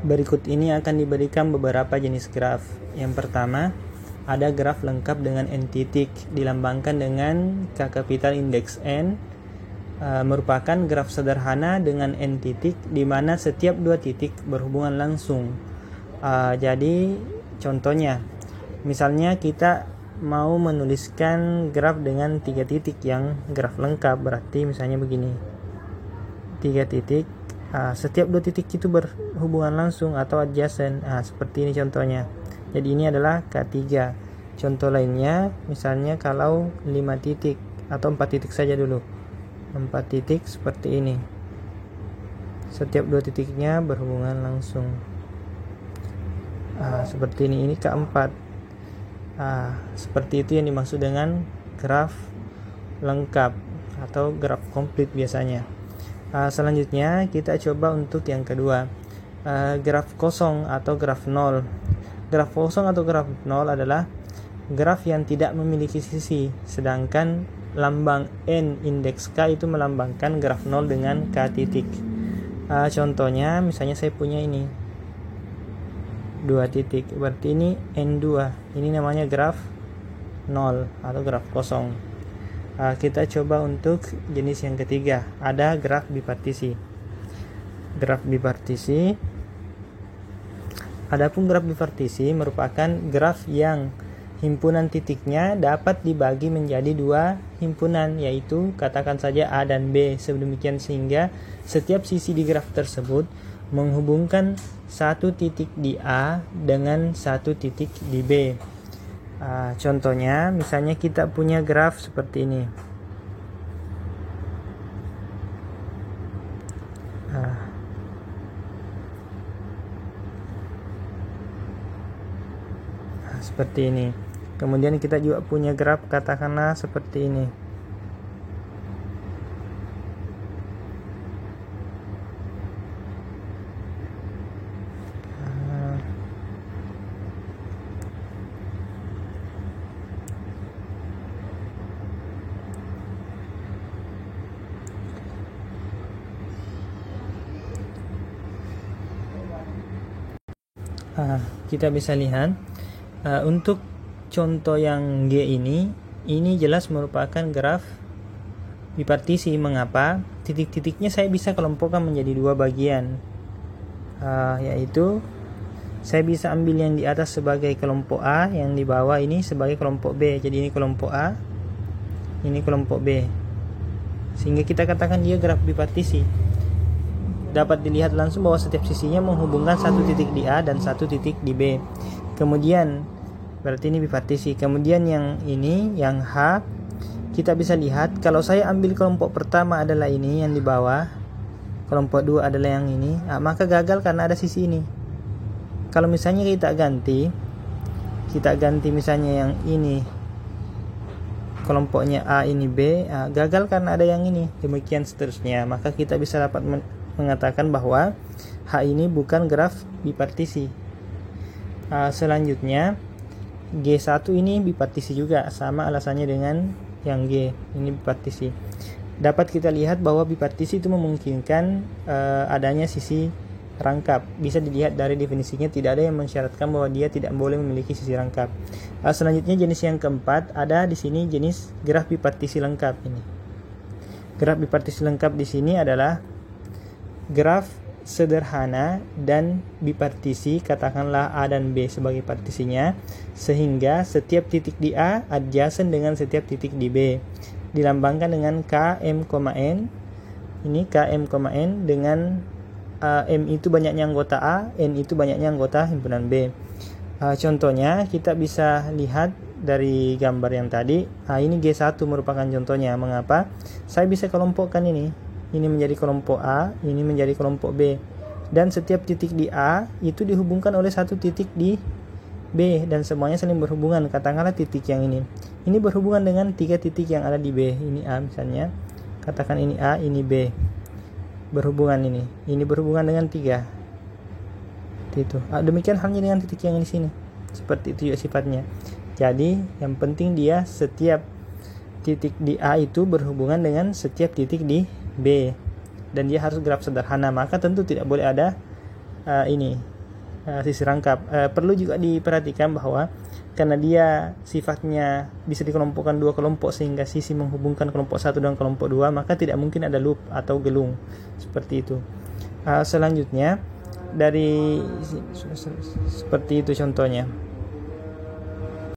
Berikut ini akan diberikan beberapa jenis graf. Yang pertama, ada graf lengkap dengan n titik, dilambangkan dengan K kapital indeks n, merupakan graf sederhana dengan n titik, di mana setiap dua titik berhubungan langsung. Jadi contohnya, misalnya kita mau menuliskan graf dengan 3 titik yang graf lengkap, berarti misalnya begini, 3 titik, setiap 2 titik itu berhubungan langsung atau adjacent. Seperti ini contohnya. Jadi ini adalah K3. Contoh lainnya, misalnya kalau 5 titik atau 4 titik saja dulu, 4 titik seperti ini, setiap 2 titiknya berhubungan langsung. Seperti ini K4. Seperti itu yang dimaksud dengan graf lengkap atau graf komplit biasanya. Selanjutnya kita coba untuk yang kedua, graf kosong atau graf nol. Graf kosong atau graf nol adalah graf yang tidak memiliki sisi, sedangkan lambang n indeks K itu melambangkan graf nol dengan K titik. Contohnya misalnya saya punya ini 2 titik, berarti ini N2, ini namanya graf 0 atau graf kosong. Kita coba untuk jenis yang ketiga, ada graf bipartisi. Graf bipartisi, adapun graf bipartisi merupakan graf yang himpunan titiknya dapat dibagi menjadi 2 himpunan, yaitu katakan saja A dan B, sedemikian sehingga setiap sisi di graf tersebut menghubungkan satu titik di A dengan satu titik di B. Contohnya, misalnya kita punya graf seperti ini. Seperti ini. Kemudian kita juga punya graf katakanlah seperti ini. Kita bisa lihat untuk contoh yang G ini jelas merupakan graf bipartisi. Mengapa? Titik-titiknya saya bisa kelompokkan menjadi 2 bagian, yaitu saya bisa ambil yang di atas sebagai kelompok A, yang di bawah ini sebagai kelompok B. Jadi ini kelompok A, ini kelompok B, sehingga kita katakan dia graf bipartisi. Dapat dilihat langsung bahwa setiap sisinya menghubungkan satu titik di A dan satu titik di B. Kemudian berarti ini bipartisi. Kemudian yang ini, yang H, kita bisa lihat kalau saya ambil kelompok pertama adalah ini yang di bawah, kelompok 2 adalah yang ini, maka gagal karena ada sisi ini. Kalau misalnya kita ganti misalnya yang ini kelompoknya A, ini B, gagal karena ada yang ini, demikian seterusnya. Maka kita bisa dapat mengatakan bahwa H ini bukan graf bipartisi. Selanjutnya G1 ini bipartisi juga, sama alasannya dengan yang G, ini bipartisi. Dapat kita lihat bahwa bipartisi itu memungkinkan adanya sisi rangkap. Bisa dilihat dari definisinya, tidak ada yang mensyaratkan bahwa dia tidak boleh memiliki sisi rangkap. Selanjutnya jenis yang keempat, ada di sini jenis graf bipartisi lengkap ini. Graf bipartisi lengkap di sini adalah graf sederhana dan bipartisi, katakanlah A dan B sebagai partisinya, sehingga setiap titik di A adjacent dengan setiap titik di B, dilambangkan dengan Km, N. Ini Km, N dengan M itu banyaknya anggota A, N itu banyaknya anggota himpunan B. Contohnya kita bisa lihat dari gambar yang tadi. Ini G1 merupakan contohnya. Mengapa? Saya bisa kelompokkan ini menjadi kelompok A, ini menjadi kelompok B, dan setiap titik di A itu dihubungkan oleh satu titik di B, dan semuanya saling berhubungan. Katakanlah titik yang ini berhubungan dengan 3 titik yang ada di B. Ini A misalnya, katakan ini A, ini B, berhubungan ini berhubungan dengan 3 itu. Demikian halnya dengan titik yang di sini, seperti itu juga sifatnya. Jadi yang penting dia setiap titik di A itu berhubungan dengan setiap titik di B, dan dia harus graf sederhana, maka tentu tidak boleh ada sisi rangkap. Perlu juga diperhatikan bahwa karena dia sifatnya bisa dikelompokkan dua kelompok sehingga sisi menghubungkan kelompok 1 dan kelompok 2, maka tidak mungkin ada loop atau gelung seperti itu. Selanjutnya dari seperti itu contohnya.